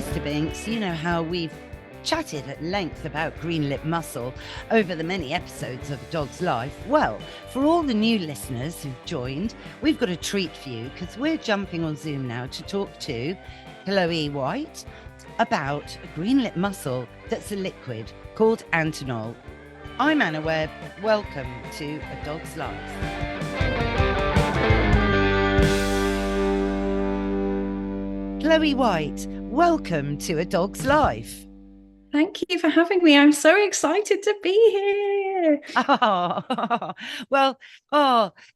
Mr. Binks, you know how we've chatted at length about Green Lipped Mussel over the many episodes of A Dog's Life. Well, for all the new listeners who've joined, we've got a treat for you because we're jumping on Zoom now to talk to Chloe White about a green lipped mussel that's a liquid called Antinol. I'm Anna Webb. Welcome to A Dog's Life. Chloe White, welcome to A Dog's Life. Thank you for having me. I'm so excited to be here.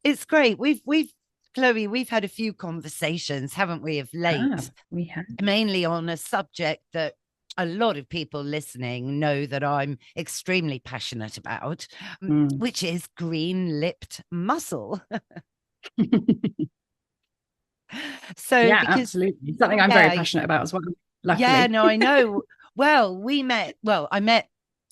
It's great. Chloe, we've had a few conversations, haven't we, of late? We have. Mainly on a subject that a lot of people listening know that I'm extremely passionate about, which is green lipped mussel. Absolutely. Something I'm very passionate about as well. Luckily. Yeah, no, I know. Well, I met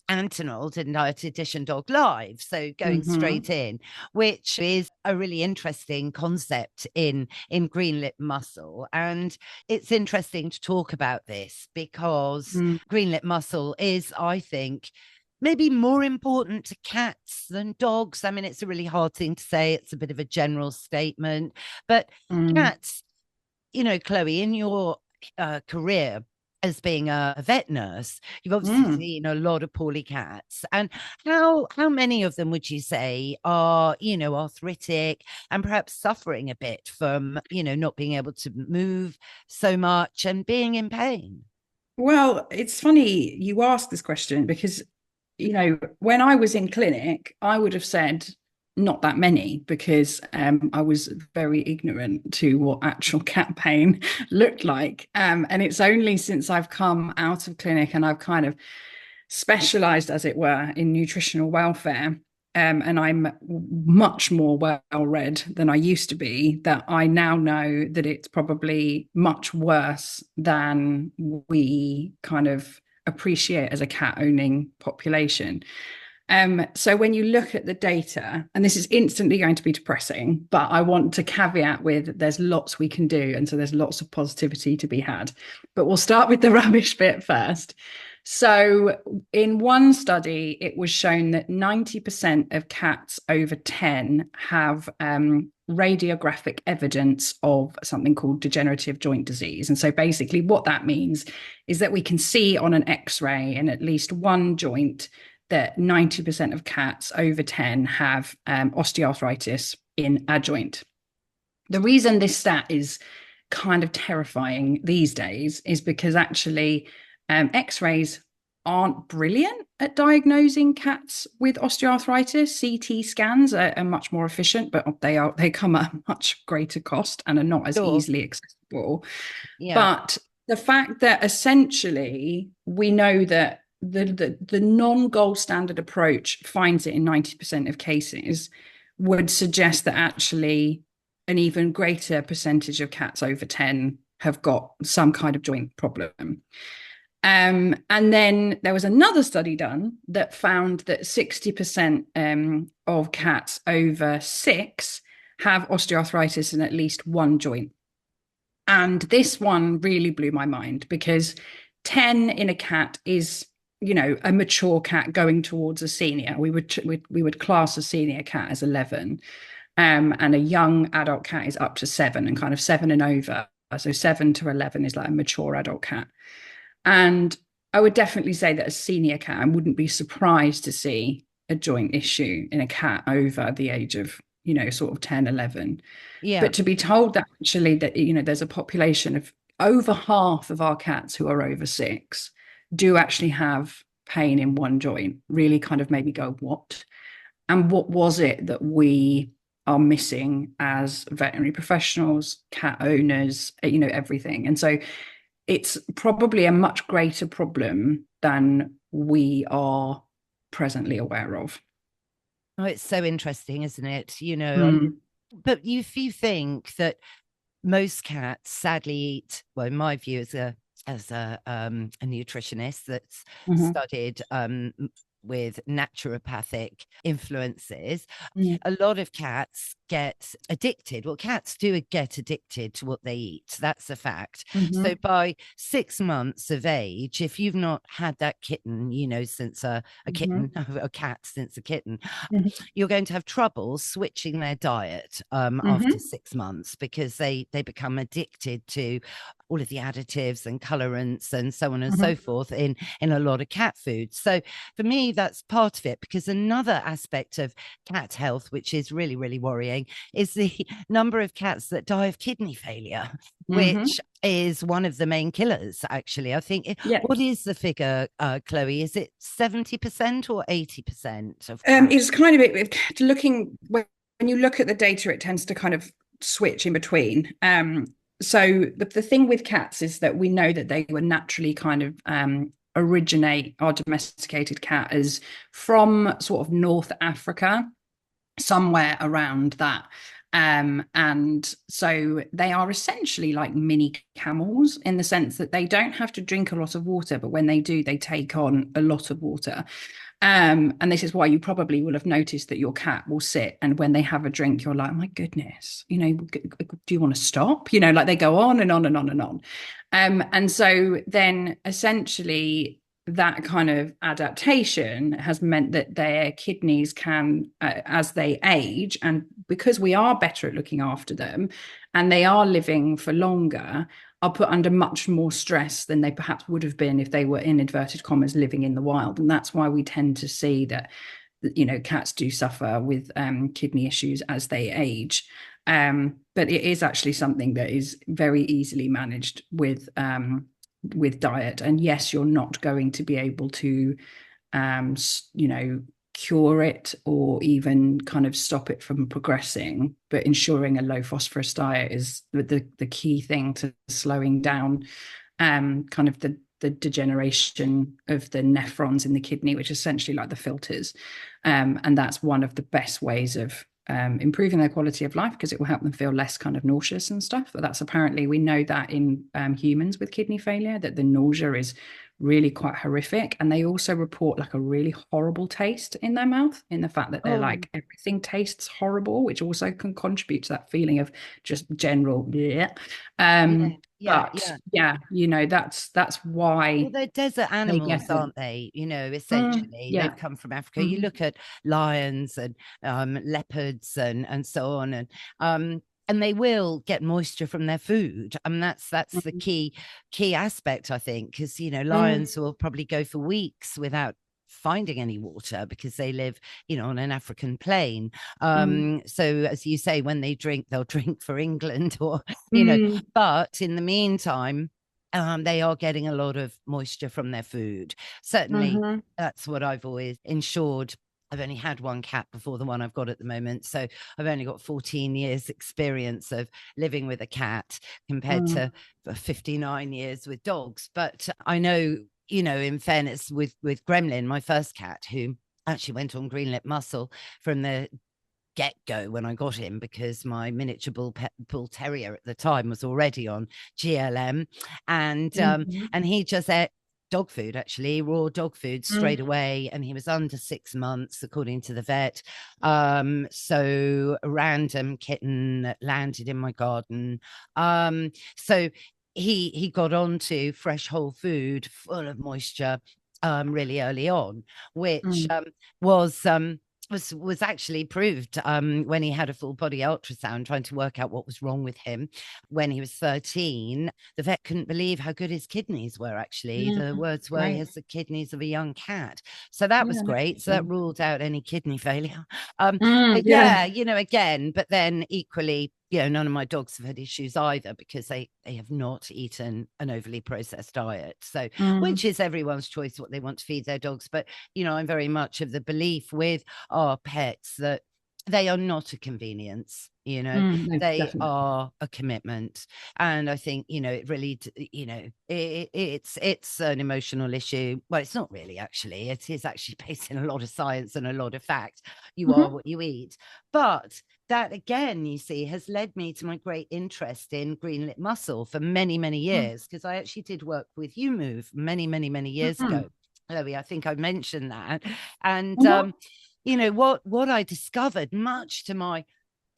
Antinol, didn't I, at Edition Dog Live. So going straight in, which is a really interesting concept in green lipped mussel. And it's interesting to talk about this because green lipped mussel is, I think, maybe more important to cats than dogs. I mean, it's a really hard thing to say. It's a bit of a general statement. But cats, you know, Chloe, in your career as being a vet nurse, you've obviously seen a lot of poorly cats. And how many of them would you say are, you know, arthritic and perhaps suffering a bit from, you know, not being able to move so much and being in pain? Well, it's funny you ask this question because, you know, when I was in clinic, I would have said not that many because I was very ignorant to what actual cat pain looked like. And it's only since I've come out of clinic and I've kind of specialized, as it were, in nutritional welfare. And I'm much more well-read than I used to be, that I now know that it's probably much worse than we kind of appreciate as a cat-owning population. So when you look at the data, and this is instantly going to be depressing, but I want to caveat with there's lots we can do. And so there's lots of positivity to be had. But we'll start with the rubbish bit first. So in one study, it was shown that 90% of cats over 10 have radiographic evidence of something called degenerative joint disease. And so basically what that means is that we can see on an X-ray in at least one joint that 90% of cats over 10 have osteoarthritis in a joint. The reason this stat is kind of terrifying these days is because actually X-rays aren't brilliant at diagnosing cats with osteoarthritis. CT scans are much more efficient, but they come at a much greater cost and are not as easily accessible. Yeah. But the fact that essentially we know that the non-gold standard approach finds it in 90% of cases would suggest that actually an even greater percentage of cats over 10 have got some kind of joint problem. And then there was another study done that found that 60% of cats over 6 have osteoarthritis in at least one joint. And this one really blew my mind because 10 in a cat is, you know, a mature cat going towards a senior. We would class a senior cat as 11, and a young adult cat is up to 7, and kind of 7 and over. So 7 to 11 is like a mature adult cat. And I would definitely say that a senior cat, I wouldn't be surprised to see a joint issue in a cat over the age of, you know, sort of 10, 11. Yeah. But to be told that actually that, you know, there's a population of over half of our cats who are over 6 do actually have pain in one joint really kind of made me go, what? And what was it that we are missing as veterinary professionals, cat owners, you know, everything. And so it's probably a much greater problem than we are presently aware of. Oh, it's so interesting, isn't it? You know, but if you think that most cats sadly eat, well, in my view, as a nutritionist that's studied with naturopathic influences, Mm. a lot of cats get addicted. Well, cats do get addicted to what they eat. That's a fact. So by 6 months of age, if you've not had that kitten, since a kitten, a cat since a kitten, you're going to have trouble switching their diet after 6 months, because they become addicted to all of the additives and colorants and so on and so forth in a lot of cat food. So for me, that's part of it, because another aspect of cat health, which is really, really worrying, is the number of cats that die of kidney failure, which is one of the main killers, actually. I think, what is the figure, Chloe? Is it 70% or 80% of cats? It's kind of looking, when you look at the data, it tends to kind of switch in between. So the thing with cats is that we know that they were naturally kind of originate, our domesticated cat, as from sort of North Africa, somewhere around that. And so they are essentially like mini camels, in the sense that they don't have to drink a lot of water, but when they do, they take on a lot of water. And this is why you probably will have noticed that your cat will sit, and when they have a drink, you're like, oh my goodness, do you want to stop? Like they go on and on and on and on. And so then essentially that kind of adaptation has meant that their kidneys can, as they age, and because we are better at looking after them and they are living for longer, are put under much more stress than they perhaps would have been if they were, in inverted commas, living in the wild. And that's why we tend to see that, cats do suffer with kidney issues as they age. But it is actually something that is very easily managed with diet. And yes, you're not going to be able to, cure it or even kind of stop it from progressing, but ensuring a low phosphorus diet is the key thing to slowing down kind of the degeneration of the nephrons in the kidney, which is essentially like the filters. And that's one of the best ways of improving their quality of life, because it will help them feel less kind of nauseous and stuff. But that's apparently, we know that in humans with kidney failure, that the nausea is really quite horrific. And they also report like a really horrible taste in their mouth, in the fact that they're like, everything tastes horrible, which also can contribute to that feeling of just general that's why. Well, they're desert animals, aren't they? Essentially, they've come from Africa. You look at lions and leopards and so on, and they will get moisture from their food. And that's the key aspect, I think, because lions will probably go for weeks without finding any water, because they live on an African plain. So as you say, when they drink, they'll drink for England, or but in the meantime, they are getting a lot of moisture from their food. Certainly, that's what I've always ensured. I've only had one cat before the one I've got at the moment, so I've only got 14 years experience of living with a cat, compared to 59 years with dogs. But I know, in fairness, with Gremlin, my first cat, who actually went on Green Lipped Mussel from the get-go when I got him, because my miniature bull terrier at the time was already on GLM, and he just ate dog food, actually raw dog food, straight away, and he was under 6 months according to the vet. So a random kitten that landed in my garden, so he got onto fresh whole food full of moisture really early on, which was actually proved when he had a full body ultrasound, trying to work out what was wrong with him when he was 13. The vet couldn't believe how good his kidneys were, actually. The words were, he has the kidneys of a young cat. So that was great. So that ruled out any kidney failure. But again, but then equally, none of my dogs have had issues either, because they have not eaten an overly processed diet. So, which is everyone's choice what they want to feed their dogs. But, I'm very much of the belief with our pets that they are not a convenience, they definitely are a commitment. And I think, it really, it's an emotional issue. Well, it's not really, actually. It is actually based in a lot of science and a lot of fact. You are what you eat. But that, again, you see, has led me to my great interest in Green Lipped Mussel for many, many years, because I actually did work with You Move many, many, many years ago. Chloe, I think I mentioned that. And Mhm. what I discovered, much to my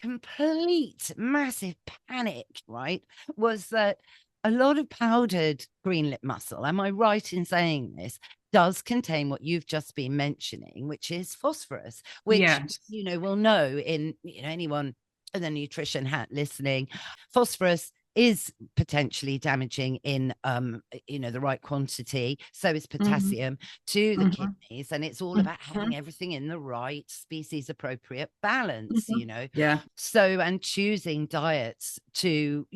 complete massive panic, right, was that a lot of powdered green lip mussel, am I right in saying this, does contain what you've just been mentioning, which is phosphorus, which Yes. will know in anyone in the nutrition hat listening, phosphorus is potentially damaging in the right quantity. So is Mhm. potassium to the Mhm. kidneys, and it's all about having Mhm. everything in the right species appropriate balance. Mhm. Yeah. So, and choosing diets to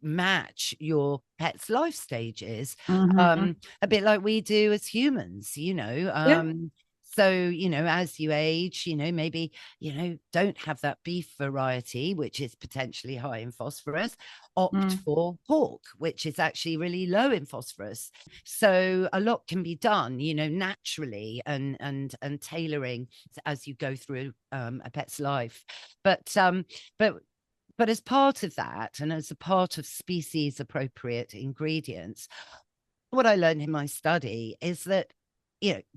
match your pet's life stages, Mhm. a bit like we do as humans. Yeah. So, as you age, maybe, don't have that beef variety, which is potentially high in phosphorus. Opt Mm. for pork, which is actually really low in phosphorus. So a lot can be done, naturally, and tailoring as you go through a pet's life. But but but as part of that, and as a part of species appropriate ingredients, what I learned in my study is that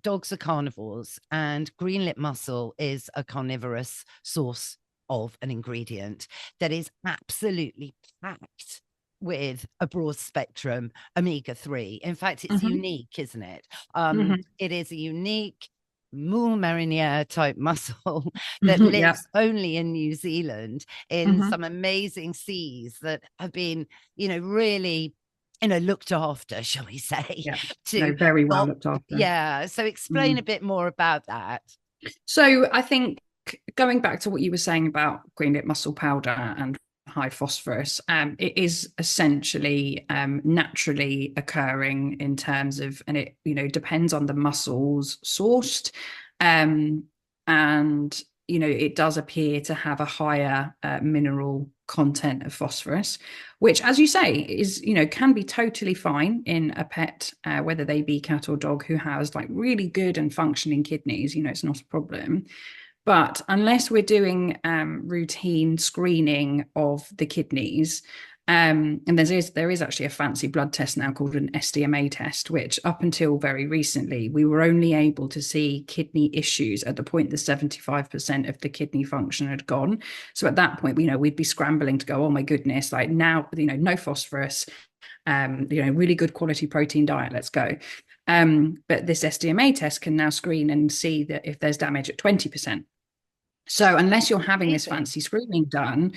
dogs are carnivores, and green lip mussel is a carnivorous source of an ingredient that is absolutely packed with a broad spectrum omega-3. In fact, it's Mhm. unique, isn't it? Mhm. It is a unique moule mariniere type mussel that Mhm. Yeah. lives only in New Zealand in Mhm. some amazing seas that have been, really looked after, shall we say, Yeah. No, to very well not, looked after. yeah. So explain a Mm. bit more about that. So I think going back to what you were saying about green lip mussel powder and high phosphorus, it is essentially naturally occurring in terms of, and it depends on the mussels sourced, um, and it does appear to have a higher mineral content of phosphorus, which, as you say, is can be totally fine in a pet, whether they be cat or dog, who has like really good and functioning kidneys. It's not a problem. But unless we're doing routine screening of the kidneys, and there is actually a fancy blood test now called an SDMA test, which up until very recently, we were only able to see kidney issues at the point that 75% of the kidney function had gone. So at that point, we'd be scrambling to go, oh my goodness, like now, no phosphorus, really good quality protein diet, let's go. But this SDMA test can now screen and see that if there's damage at 20%. So unless you're having this Amazing. fancy screening done,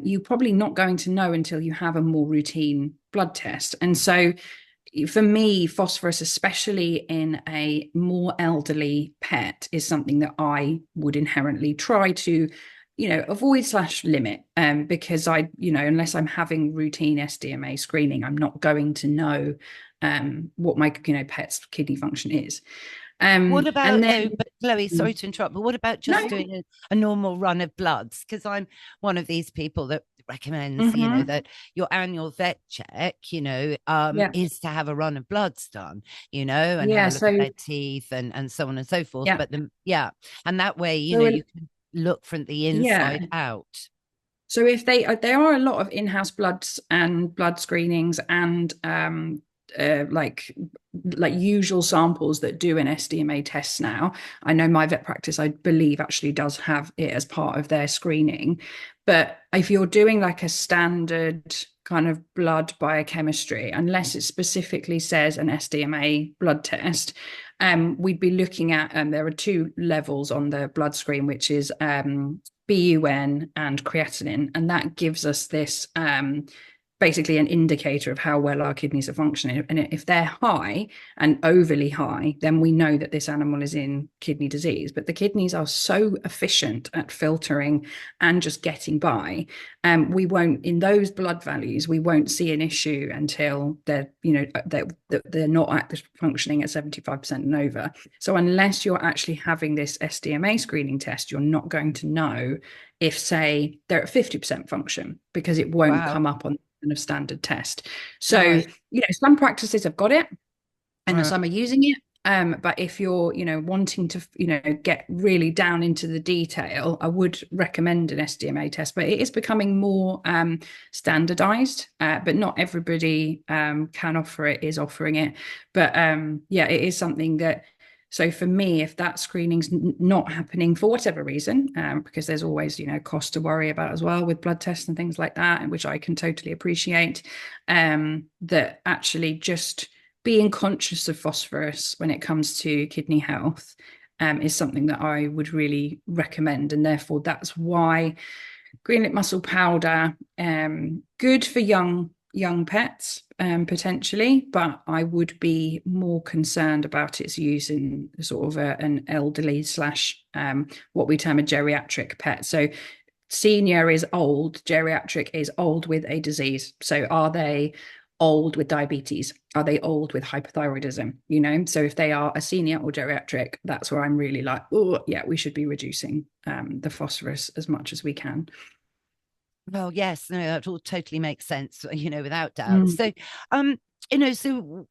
you're probably not going to know until you have a more routine blood test. And so for me, phosphorus, especially in a more elderly pet, is something that I would inherently try to, avoid / limit, because unless I'm having routine SDMA screening, I'm not going to know what my pet's kidney function is. What And about, then though, but Chloe, sorry to interrupt, but what about no. just doing a normal run of bloods? Because I'm one of these people that recommends, Mm-hmm. that your annual vet check, Yeah. is to have a run of bloods done, and have Yeah. a look at So their teeth and so on and so forth. yeah. But yeah. And that way, So you can look from the yeah. inside out. So if there are a lot of in-house bloods and blood screenings and like usual samples that do an SDMA test now. I know my vet practice, I believe, actually does have it as part of their screening. But if you're doing like a standard kind of blood biochemistry, unless it specifically says an SDMA blood test, we'd be looking at, there are two levels on the blood screen, which is BUN and creatinine, and that gives us this basically an indicator of how well our kidneys are functioning. And if they're high and overly high, then we know that this animal is in kidney disease. But the kidneys are so efficient at filtering and just getting by. We won't, in those blood values, we won't see an issue until they're not functioning at 75% and over. So unless you're actually having this SDMA screening test, you're not going to know if, say, they're at 50% function, because it won't Wow. come up on of standard test. So, Right. some practices have got it and Right. some are using it. But if you're, wanting to, get really down into the detail, I would recommend an SDMA test. But it is becoming more standardized, but not everybody can offer it, is offering it. But yeah, it is something that. So for me, if that screening's not happening for whatever reason, because there's always, cost to worry about as well with blood tests and things like that, and which I can totally appreciate, that actually just being conscious of phosphorus when it comes to kidney health is something that I would really recommend. And therefore, that's why Green Lipped Mussel powder, good for young pets, potentially, but I would be more concerned about its use in sort of an elderly / what we term a geriatric pet. So senior is old, geriatric is old with a disease. So are they old with diabetes? Are they old with hypothyroidism? So if they are a senior or geriatric, that's where I'm really like, oh yeah, we should be reducing the phosphorus as much as we can. Well, yes, no, that all totally makes sense, without doubt. So, so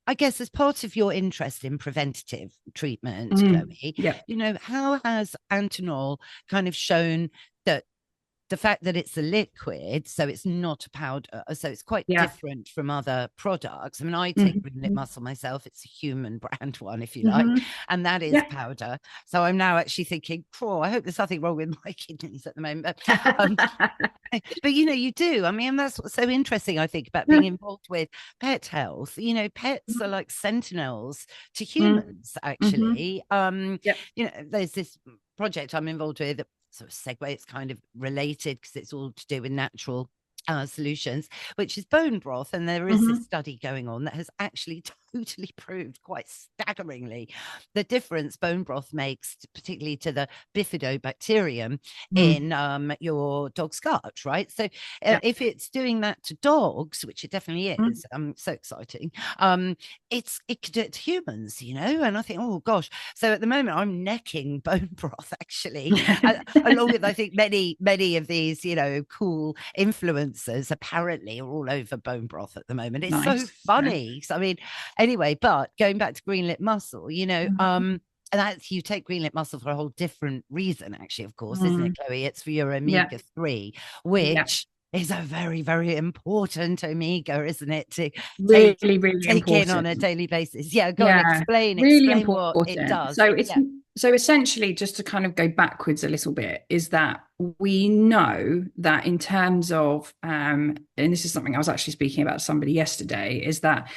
I guess as part of your interest in preventative treatment, Chloe, how has Antinol kind of shown that the fact that it's a liquid, so it's not a powder, so it's quite different from other products. I mean, I take Green Lipped Mussel myself. It's a human brand one, if you like, and that is powder. So I'm now actually thinking, I hope there's nothing wrong with my kidneys at the moment. But you do. I mean, that's what's so interesting, I think, about being involved with pet health. Pets are like sentinels to humans, actually. There's this project I'm involved with, sort of segue, it's kind of related because it's all to do with natural solutions, which is bone broth. And there is this study going on that has actually totally proved quite staggeringly the difference bone broth makes, particularly to the bifidobacterium in your dog's gut, right? So if it's doing that to dogs, which it definitely is, so exciting, it could do it to humans, and I think, oh gosh. So at the moment I'm necking bone broth, actually, along with, I think, many of these, cool influencers apparently are all over bone broth at the moment. It's so funny. So, I mean, anyway, but going back to Green Lipped Mussel, and that's, you take Green Lipped Mussel for a whole different reason, actually, of course, isn't it, Chloe? It's for your omega-3, which is a very, very important omega, isn't it? To really take important in on a daily basis. Yeah, go on, explain important. What it does. So it's so essentially, just to kind of go backwards a little bit, is that we know that in terms of and this is something I was actually speaking about to somebody yesterday, is that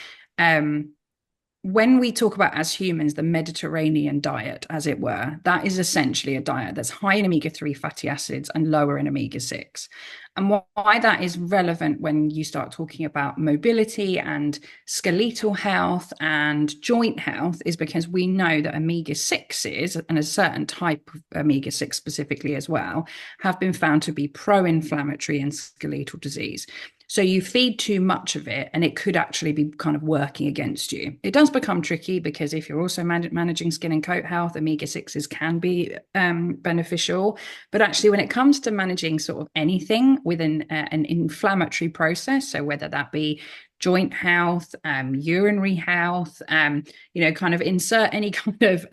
when we talk about, as humans, the Mediterranean diet, as it were, that is essentially a diet that's high in omega-3 fatty acids and lower in omega-6. And why that is relevant when you start talking about mobility and skeletal health and joint health is because we know that omega-6s, and a certain type of omega-6 specifically as well, have been found to be pro-inflammatory in skeletal disease. So you feed too much of it and it could actually be kind of working against you. It does become tricky because if you're also managing skin and coat health, omega-6s can be beneficial. But actually, when it comes to managing sort of anything within an inflammatory process, so whether that be joint health, urinary health, kind of insert any kind of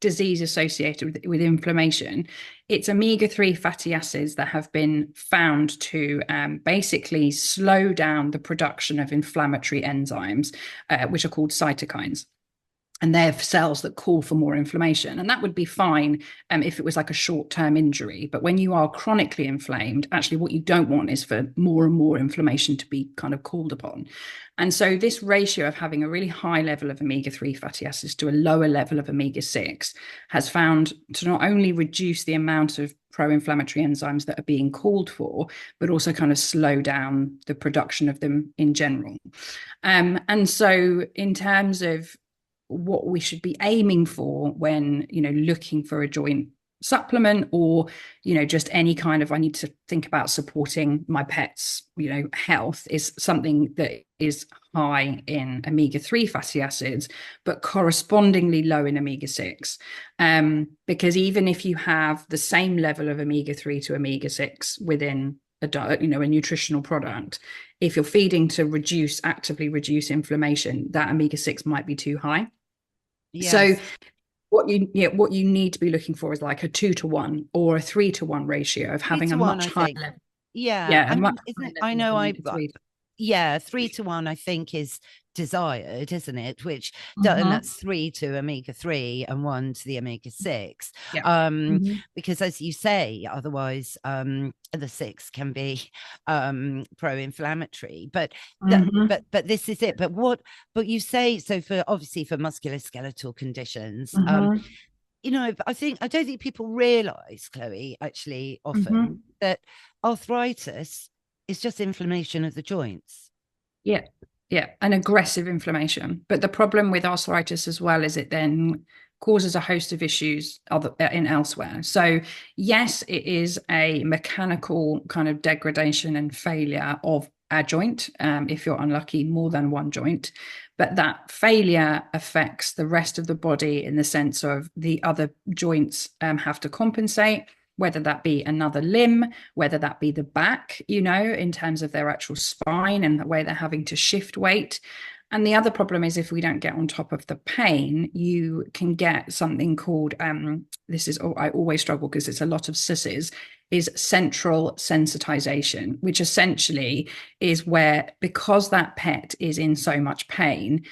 disease associated with inflammation, it's omega-3 fatty acids that have been found to basically slow down the production of inflammatory enzymes, which are called cytokines. And they're cells that call for more inflammation. And that would be fine if it was like a short-term injury. But when you are chronically inflamed, actually what you don't want is for more and more inflammation to be kind of called upon. And so this ratio of having a really high level of omega-3 fatty acids to a lower level of omega-6 has found to not only reduce the amount of pro-inflammatory enzymes that are being called for, but also kind of slow down the production of them in general. And so in terms of what we should be aiming for when, looking for a joint supplement or, just any kind of, I need to think about supporting my pet's, health, is something that is high in omega-3 fatty acids, but correspondingly low in omega-6. Because even if you have the same level of omega-3 to omega-6 within a diet, a nutritional product, if you're feeding to actively reduce inflammation, that omega-6 might be too high. So Yes. what you need to be looking for is like a 2 to 1 or a 3 to 1 ratio of Three having to a one, much I higher think. level. Yeah. Yeah, a I much mean, isn't higher it? I level of know omega-3. yeah, 3 to 1, I think, is desired, isn't it? And Mm-hmm. that's 3 to omega 3 and 1 to the omega 6. Yeah. Um, Mm-hmm. because as you say, otherwise, the 6 can be pro-inflammatory. Mm-hmm. But this is it. But you say so for obviously for musculoskeletal conditions. Mm-hmm. I don't think people realize, Chloe, actually often Mm-hmm. that arthritis is just inflammation of the joints. Yeah, yeah, an aggressive inflammation. But the problem with arthritis as well is it then causes a host of issues in elsewhere. So yes, it is a mechanical kind of degradation and failure of a joint, if you're unlucky, more than one joint. But that failure affects the rest of the body in the sense of the other joints have to compensate, whether that be another limb, whether that be the back, in terms of their actual spine and the way they're having to shift weight. And the other problem is if we don't get on top of the pain, you can get something called, I always struggle because it's a lot of sisses, is central sensitization, which essentially is where, because that pet is in so much pain,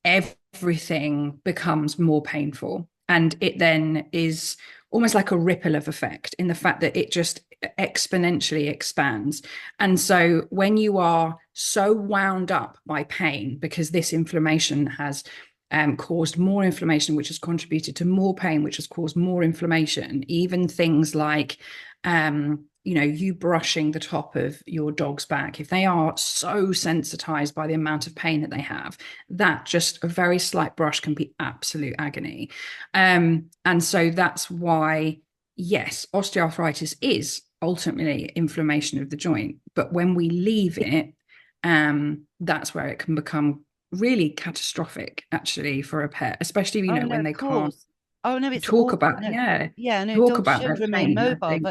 everything becomes more painful. And it then is almost like a ripple of effect in the fact that it just exponentially expands. And so when you are so wound up by pain, because this inflammation has caused more inflammation, which has contributed to more pain, which has caused more inflammation, even things like you brushing the top of your dog's back, if they are so sensitized by the amount of pain that they have, that just a very slight brush can be absolute agony. And so that's why, yes, osteoarthritis is ultimately inflammation of the joint, but when we leave it, that's where it can become really catastrophic, actually, for a pet, especially Oh no, when of they can't course. Oh no, it's talk awful. about, No, yeah, yeah, no, talk dogs about should their remain pain, I mobile, think.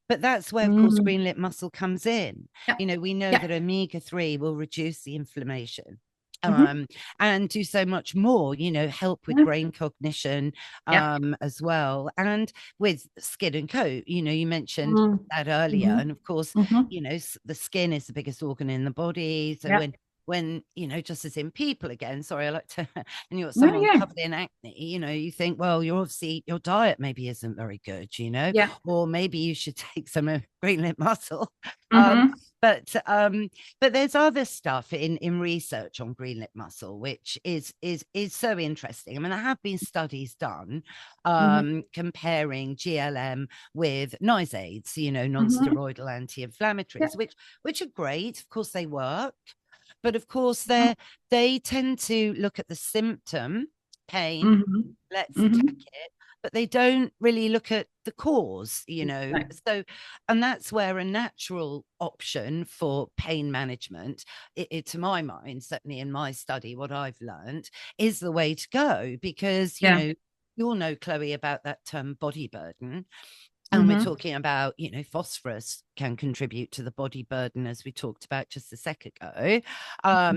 but that's where, of course, Mm, green lip muscle comes in. yeah, We know yeah. that omega 3 will reduce the inflammation. Mm-hmm. And do so much more, help with Yeah, brain cognition, yeah. as well, and with skin and coat. You mentioned that earlier, Mm-hmm. and of course, Mm-hmm. the skin is the biggest organ in the body. So Yeah. when just as in people again, sorry, I like to, and you're No, someone yeah. covered in acne, you think, well, you're obviously your diet maybe isn't very good, Yeah. or maybe you should take some green lip muscle. um Mm-hmm. but but there's other stuff in research on green lip muscle which is so interesting. I mean, there have been studies done Mm-hmm. comparing GLM with NSAIDs, Mm-hmm. non-steroidal Yeah. anti-inflammatories, which are great. Of course they work, but of course Mm-hmm. they tend to look at the symptom, pain, Mm-hmm. let's attack Mm-hmm. it, but they don't really look at the cause. No. So, and that's where a natural option for pain management, to my mind, certainly in my study, what I've learned is the way to go, because Yeah. you'll know, Chloe, about that term body burden. And we're Mm-hmm. talking about, phosphorus can contribute to the body burden, as we talked about just a second ago.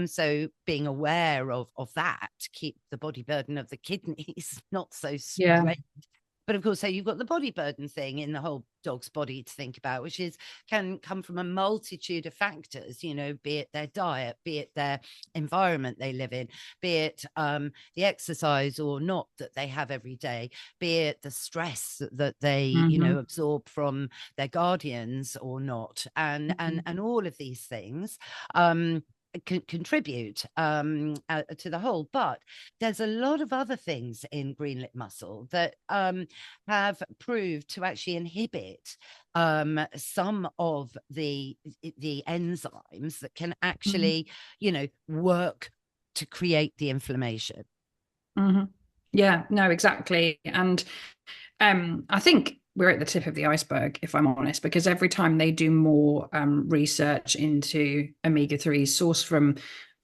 So being aware of that to keep the body burden of the kidneys not so Yeah. strained. But of course, so you've got the body burden thing in the whole dog's body to think about, which can come from a multitude of factors, be it their diet, be it their environment they live in, be it the exercise or not that they have every day, be it the stress that they, Mm-hmm. absorb from their guardians or not, and Mm-hmm. all of these things contribute to the whole. But there's a lot of other things in green lip muscle that have proved to actually inhibit some of the enzymes that can Mm-hmm. actually, work to create the inflammation. Mm-hmm. Yeah, no, exactly. And I think we're at the tip of the iceberg, if I'm honest, because every time they do more research into omega-3s sourced from,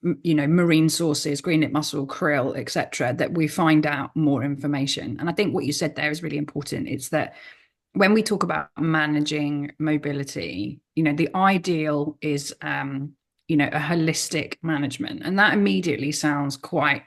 marine sources, green lip mussel, krill, etc., that we find out more information. And I think what you said there is really important. It's that when we talk about managing mobility, the ideal is, a holistic management. And that immediately sounds quite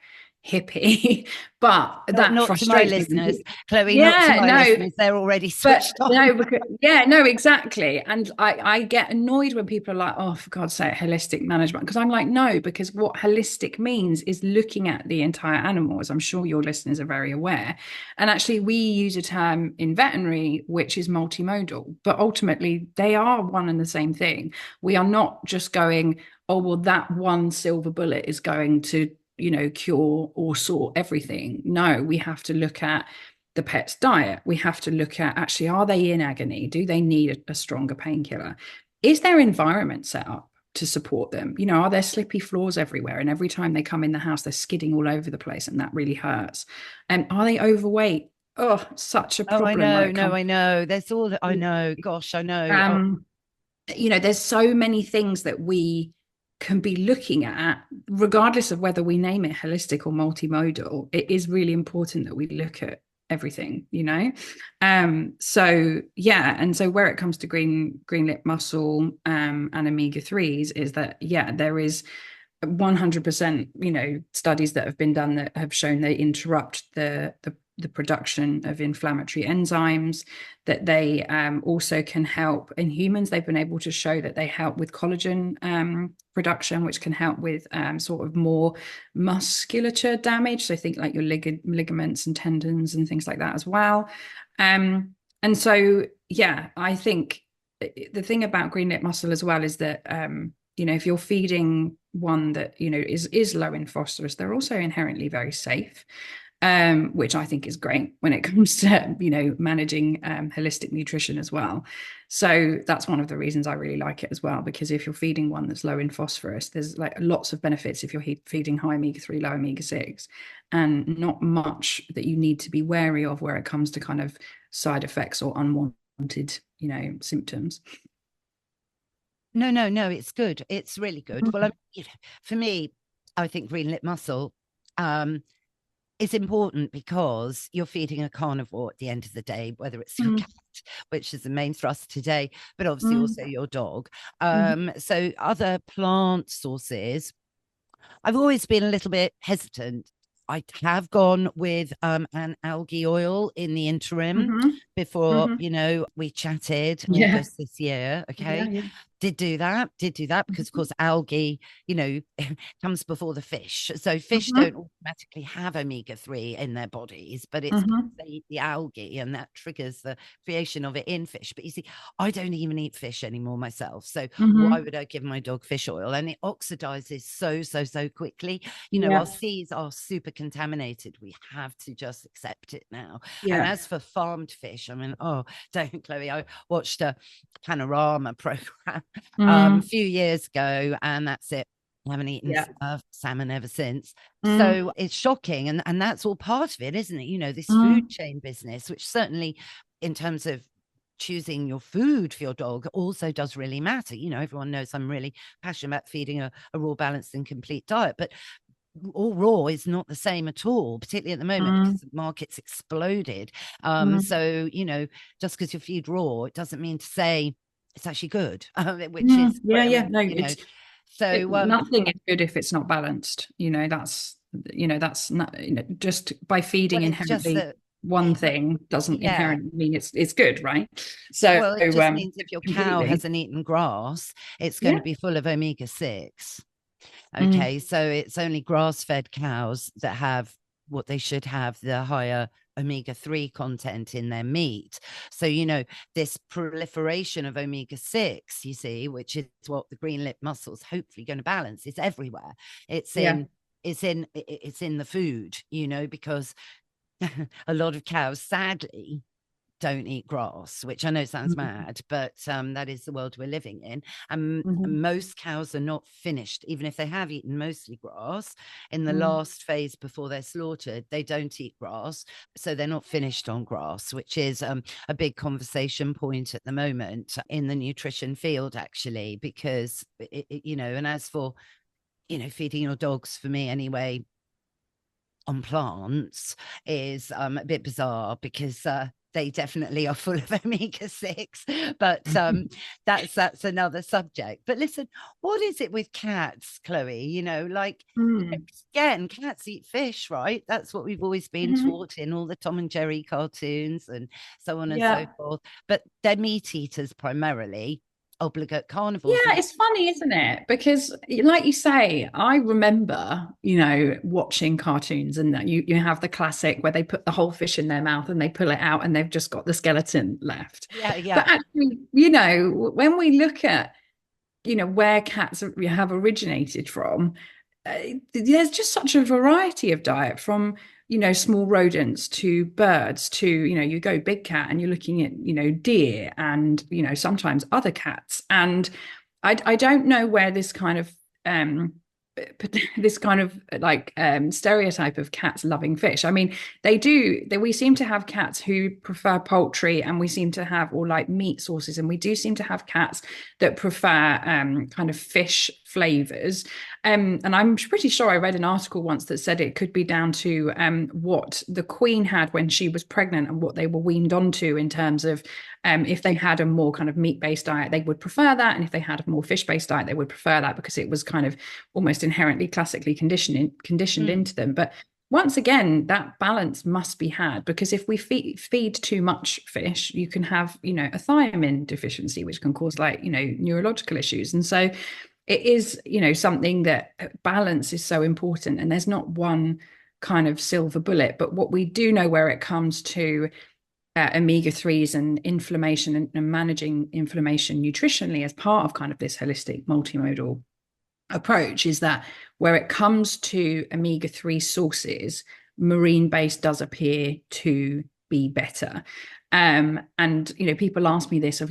hippie, but that Not to my frustrates listeners, me. Chloe, not to Yeah, my no, listeners. They're already but switched on. no, because, yeah, no, exactly. And I get annoyed when people are like, oh, for God's sake, holistic management. Because I'm like, no, because what holistic means is looking at the entire animal, as I'm sure your listeners are very aware. And actually, we use a term in veterinary, which is multimodal, but ultimately they are one and the same thing. We are not just going, oh, well, that one silver bullet is going to, cure or sort everything. No, we have to look at the pet's diet. We have to look at, actually, are they in agony? Do they need a stronger painkiller? Is their environment set up to support them? Are there slippy floors everywhere? And every time they come in the house, they're skidding all over the place, and that really hurts. And are they overweight? Oh, such a Oh, I problem where know. it No, comes. I know. There's all that I know. Gosh, I know. Oh, Um, there's so many things that we can be looking at, regardless of whether we name it holistic or multimodal. It is really important that we look at everything. So yeah, and so where it comes to green lip mussel and omega-3s is that, yeah, there is 100%, studies that have been done that have shown they interrupt the production of inflammatory enzymes, that they also can help in humans. They've been able to show that they help with collagen production, which can help with sort of more musculature damage. So think like your ligaments and tendons and things like that as well. And so, yeah, I think the thing about green lip mussel as well is that if you're feeding one that is low in phosphorus, they're also inherently very safe, which I think is great when it comes to managing holistic nutrition as well. So that's one of the reasons I really like it as well, because if you're feeding one that's low in phosphorus, there's like lots of benefits if you're feeding high omega-3, low omega-6, and not much that you need to be wary of where it comes to kind of side effects or unwanted symptoms. no. It's good. It's really good. Well, for me, I think green lip mussel is important because you're feeding a carnivore at the end of the day, whether it's your cat, which is the main thrust today, but obviously also your dog. So other plant sources, I've always been a little bit hesitant. I have gone with an algae oil in the interim before, we chatted August this year. Okay. Yeah. Did do that because of course algae, comes before the fish. So fish don't automatically have omega-3 in their bodies, but it's because they eat the algae and that triggers the creation of it in fish. But you see, I don't even eat fish anymore myself. So why would I give my dog fish oil? And it oxidizes so quickly. Our seas are super contaminated. We have to just accept it now. Yeah. And as for farmed fish, I mean, don't, Chloe. I watched a panorama program a few years ago, and that's it. I haven't eaten salmon ever since. So it's shocking. And that's all part of it, isn't it? This food chain business, which certainly in terms of choosing your food for your dog also does really matter. Everyone knows I'm really passionate about feeding a raw, balanced and complete diet, but all raw is not the same at all, particularly at the moment because the market's exploded. So, just because you feed raw, it doesn't mean to say it's actually good, which is so nothing is good if it's not balanced. That's not, just by feeding inherently one thing doesn't inherently mean it's good, right? So it just means if your cow hasn't eaten grass, it's going to be full of omega-6. Okay, so it's only grass-fed cows that have what they should have, the higher omega-3 content in their meat. So, this proliferation of omega-6, you see, which is what the green lip mussel's hopefully going to balance. It's everywhere. It's in the food, because a lot of cows, sadly, don't eat grass, which I know sounds mad, but that is the world we're living in. And most cows are not finished, even if they have eaten mostly grass in the last phase before they're slaughtered. They don't eat grass, so they're not finished on grass, which is a big conversation point at the moment in the nutrition field, actually, because and as for feeding your dogs, for me anyway, on plants is a bit bizarre because they definitely are full of omega-6, but that's another subject. But listen, what is it with cats, Chloe? You know, like, again, cats eat fish, right? That's what we've always been taught in all the Tom and Jerry cartoons and so on and so forth. But they're meat eaters primarily, obligate carnivores. Yeah, it's funny, isn't it? Because, like you say, I remember, watching cartoons, and that you have the classic where they put the whole fish in their mouth and they pull it out and they've just got the skeleton left. Yeah, yeah. But actually, when we look at, where cats have originated from, there's just such a variety of diet, from small rodents to birds to you go big cat and you're looking at deer and sometimes other cats. And I don't know where this kind of stereotype of cats loving fish. I mean, we seem to have cats who prefer poultry, and we seem to have, or like meat sources, and we do seem to have cats that prefer kind of fish flavors. And I'm pretty sure I read an article once that said it could be down to what the queen had when she was pregnant and what they were weaned onto, in terms of if they had a more kind of meat-based diet, they would prefer that. And if they had a more fish-based diet, they would prefer that, because it was kind of almost inherently classically conditioned into them. But once again, that balance must be had, because if we feed too much fish, you can have, a thiamine deficiency, which can cause neurological issues. And so it is, something that balance is so important, and there's not one kind of silver bullet. But what we do know, where it comes to omega-3s and inflammation and managing inflammation nutritionally as part of kind of this holistic multimodal approach, is that where it comes to omega-3 sources, marine-based does appear to be better. And people ask me this, of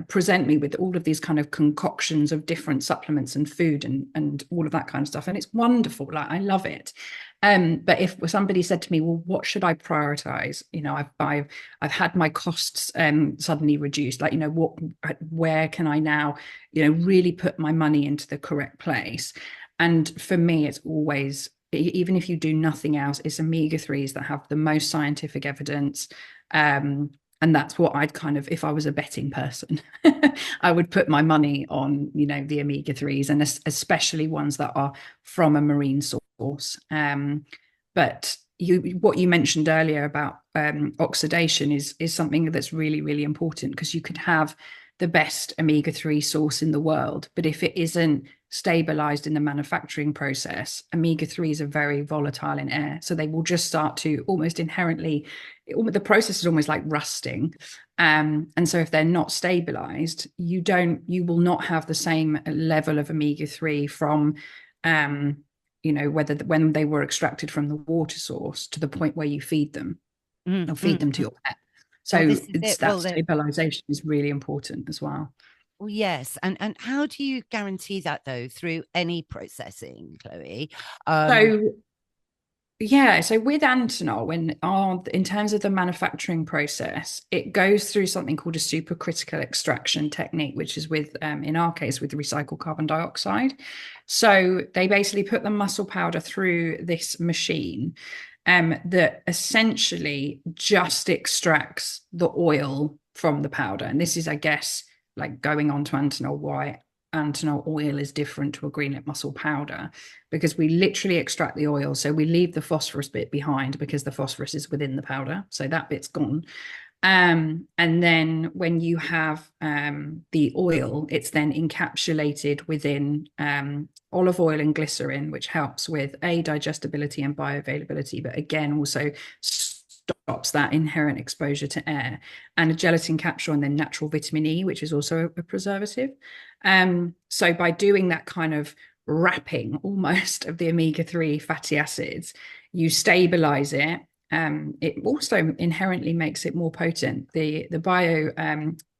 present me with all of these kind of concoctions of different supplements and food and all of that kind of stuff, and it's wonderful. Like, I love it. But if somebody said to me, well, what should I prioritize? I've had my costs suddenly reduced. Like, where can I now, really put my money into the correct place? And for me, it's always, even if you do nothing else, it's omega-3s that have the most scientific evidence. And that's what I'd kind of, if I was a betting person, I would put my money on, the omega-3s, and especially ones that are from a marine source. But what you mentioned earlier about oxidation is something that's really, really important, because you could have the best omega-3 source in the world, but if it isn't stabilized in the manufacturing process, omega-3s are very volatile in air, so they will just start to almost inherently, the process is almost like rusting. And so if they're not stabilized, you will not have the same level of omega-3 from when they were extracted from the water source to the point where you feed them or feed them to your pet. So stabilization is really important as well. Well, yes. And how do you guarantee that, though, through any processing, Chloe? So with Antinol, in terms of the manufacturing process, it goes through something called a supercritical extraction technique, which is with, in our case, with recycled carbon dioxide. So they basically put the mussel powder through this machine that essentially just extracts the oil from the powder. And this is, I guess, like going on to Antinol, why Antinol oil is different to a Green Lipped Mussel powder, because we literally extract the oil. So we leave the phosphorus bit behind, because the phosphorus is within the powder. So that bit's gone. And then when you have the oil, it's then encapsulated within olive oil and glycerin, which helps with digestibility and bioavailability, but again, also stops that inherent exposure to air, and a gelatin capsule, and then natural vitamin E, which is also a preservative. So by doing that kind of wrapping almost of the omega-3 fatty acids, you stabilize it. It also inherently makes it more potent. The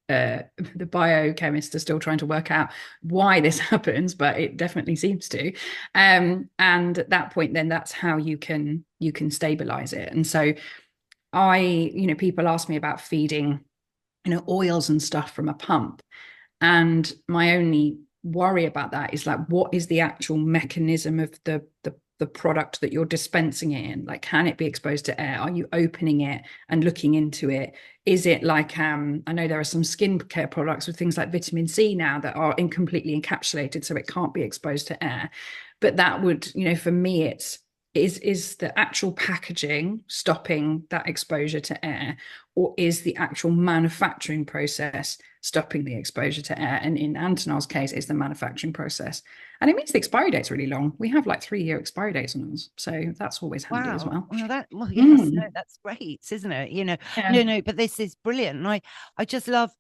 biochemists are still trying to work out why this happens, but it definitely seems to. And at that point, then that's how you can stabilize it. And so people ask me about feeding, oils and stuff from a pump. And my only worry about that is, like, what is the actual mechanism of the the product that you're dispensing it in? Like, can it be exposed to air? Are you opening it and looking into it? Is it like, I know there are some skincare products with things like vitamin C now that are incompletely encapsulated, so it can't be exposed to air. But that would, for me, is the actual packaging stopping that exposure to air, or is the actual manufacturing process stopping the exposure to air? And in Antinol's case, it's the manufacturing process. And it means the expiry date's really long. We have like 3-year expiry dates on us. So that's always handy as well. Well, yes, no, that's great, isn't it? Yeah. No, but this is brilliant. And I just love,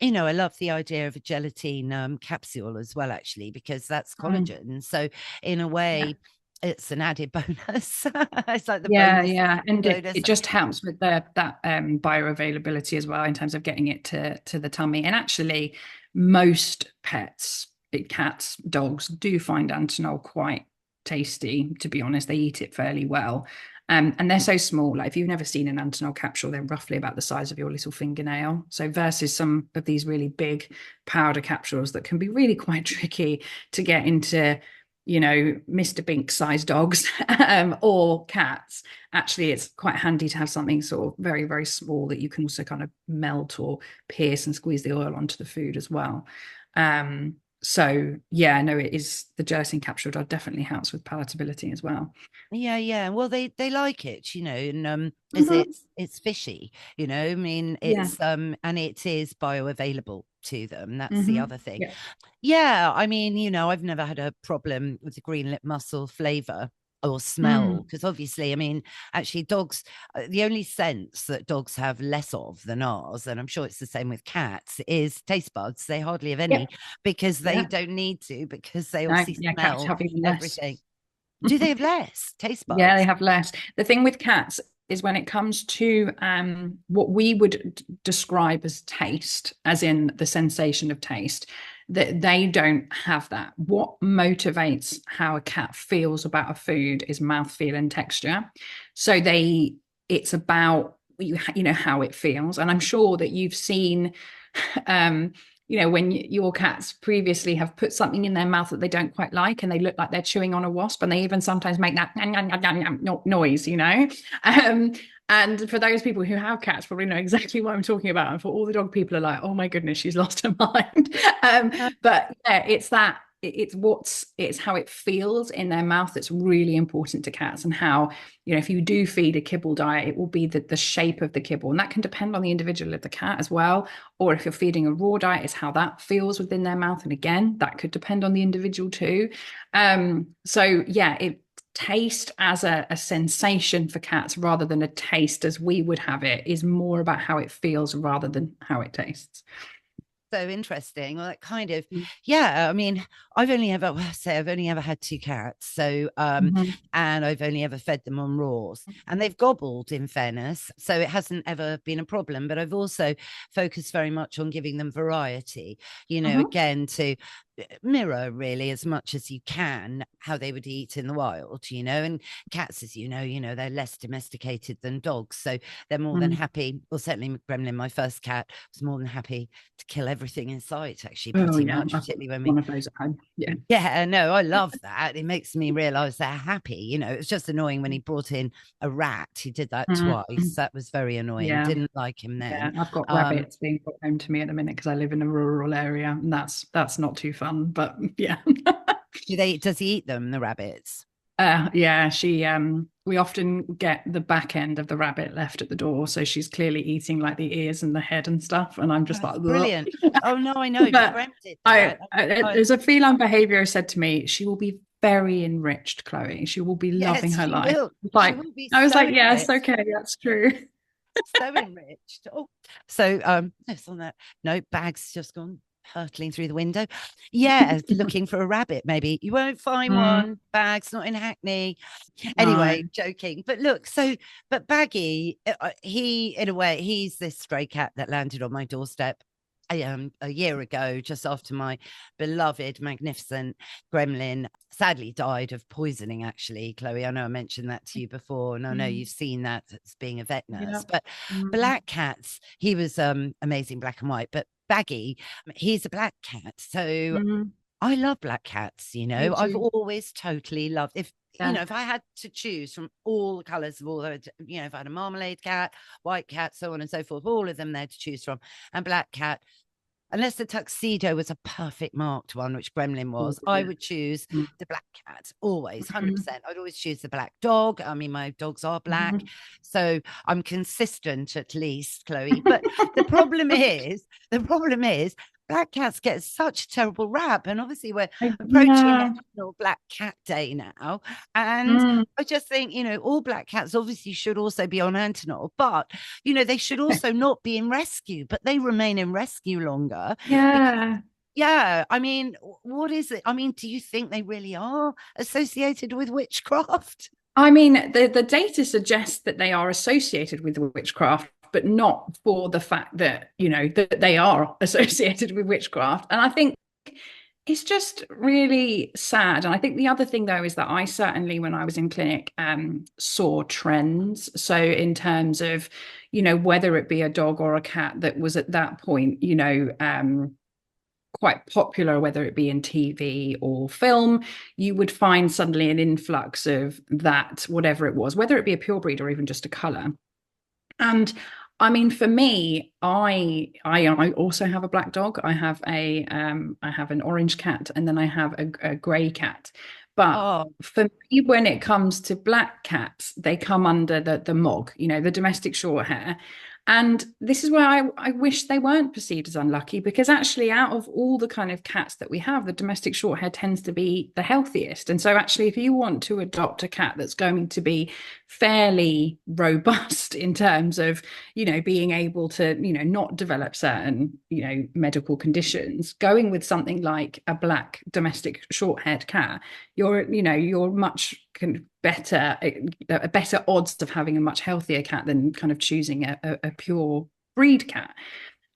I love the idea of a gelatin capsule as well, actually, because that's collagen. So in a way, it's an added bonus. It's like the bonus. Yeah. And it just helps with that bioavailability as well, in terms of getting it to the tummy. And actually, most pets, cats, dogs, do find Antinol quite tasty, to be honest. They eat it fairly well. And they're so small. Like, if you've never seen an Antinol capsule, they're roughly about the size of your little fingernail. So versus some of these really big powder capsules that can be really quite tricky to get into, Mr. Bink sized dogs or cats. Actually, it's quite handy to have something sort of very, very small that you can also kind of melt or pierce and squeeze the oil onto the food as well. So yeah, no, it is, the gelatin capsule definitely helps with palatability as well. Yeah. Well, they like it, and it's fishy, I mean, it's and it is bioavailable to them. That's the other thing. Yeah, I mean, I've never had a problem with the Green Lipped Mussel flavor or smell, because obviously, I mean, actually dogs, the only sense that dogs have less of than ours, and I'm sure it's the same with cats, is taste buds. They hardly have any because they don't need to, because they obviously smell everything. Do they have less taste buds? Yeah, they have less. The thing with cats is, when it comes to what we would describe as taste, as in the sensation of taste, that they don't have that. What motivates how a cat feels about a food is mouthfeel and texture. So it's about, how it feels. And I'm sure that you've seen when your cats previously have put something in their mouth that they don't quite like, and they look like they're chewing on a wasp, and they even sometimes make that noise, and for those people who have cats, probably know exactly what I'm talking about. And for all the dog people, are like, oh my goodness, she's lost her mind. But yeah, it's how it feels in their mouth that's really important to cats. And how, if you do feed a kibble diet, it will be the shape of the kibble, and that can depend on the individual of the cat as well. Or if you're feeding a raw diet, it's how that feels within their mouth, and again, that could depend on the individual too. So yeah, taste as a sensation for cats, rather than a taste as we would have it, is more about how it feels rather than how it tastes. So interesting. Well, that kind of, I mean, I've only ever had 2 cats. So, and I've only ever fed them on raws, and they've gobbled, in fairness. So it hasn't ever been a problem, but I've also focused very much on giving them variety, again, to mirror really as much as you can how they would eat in the wild, and cats, as they're less domesticated than dogs, so they're more than happy. Well, certainly Gremlin, my first cat, was more than happy to kill everything in sight, actually, pretty much, particularly when one of those at home. No, I love that. It makes me realize they're happy. It's just annoying when he brought in a rat. He did that twice. That was very annoying. Didn't like him then. I've got rabbits being brought home to me at the minute, because I live in a rural area, and that's not too fun, but yeah. Does he eat them, the rabbits? We often get the back end of the rabbit left at the door, so she's clearly eating like the ears and the head and stuff, and I'm just like, brilliant. Oh no, I know. But there's a feline behavior said to me, she will be very enriched, Chloe. She will be loving her life. Like, I was like, yes, okay, that's true. So enriched. So on that note, Bag's just gone hurtling through the window. Yeah, looking for a rabbit, maybe. You won't find one. Bag's not in Hackney. Anyway, joking. But look, but Baggy, he, in a way, he's this stray cat that landed on my doorstep a year ago, just after my beloved, magnificent Gremlin sadly died of poisoning, actually, Chloe. I know I mentioned that to you before, and I know you've seen that as being a vet nurse. But black cats, he was amazing, black and white, but Baggy, he's a black cat. So I love black cats, I've always totally loved, you know, if I had to choose from all the colours of all the, you know, if I had a marmalade cat, white cat, so on and so forth, all of them there to choose from, and black cat, unless the tuxedo was a perfect marked one, which Gremlin was, I would choose the black cat, always, 100%. I'd always choose the black dog. I mean, my dogs are black, so I'm consistent at least, Chloe. But the problem is, black cats get such a terrible rap. And obviously we're approaching National Black Cat Day now. And I just think, you know, all black cats obviously should also be on Antinol, but, you know, they should also not be in rescue, but they remain in rescue longer. Yeah. Yeah. I mean, what is it? I mean, do you think they really are associated with witchcraft? I mean, the data suggests that they are associated with witchcraft, but not for the fact that, you know, that they are associated with witchcraft. And I think it's just really sad. And I think the other thing, though, is that I certainly, when I was in clinic, saw trends. So in terms of, you know, whether it be a dog or a cat that was at that point, you know, quite popular, whether it be in TV or film, you would find suddenly an influx of that, whatever it was, whether it be a pure breed or even just a color. And I mean, for me, I also have a black dog. I have an orange cat, and then I have a grey cat. But for me, when it comes to black cats, they come under the MOG, you know, the domestic short hair. And this is where I wish they weren't perceived as unlucky, because actually out of all the kind of cats that we have, the domestic short hair tends to be the healthiest. And so actually, if you want to adopt a cat that's going to be fairly robust in terms of, you know, being able to, you know, not develop certain, you know, medical conditions, going with something like a black domestic short-haired cat, you're much better odds of having a much healthier cat than kind of choosing a pure breed cat.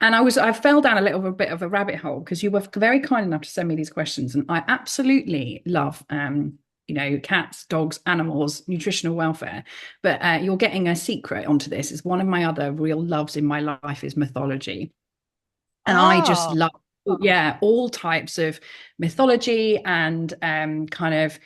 And I fell down a little bit of a rabbit hole, because you were very kind enough to send me these questions, and I absolutely love you know, cats, dogs, animals, nutritional welfare. But you're getting a secret onto this. Is one of my other real loves in my life is mythology. And I just love, all types of mythology and kind of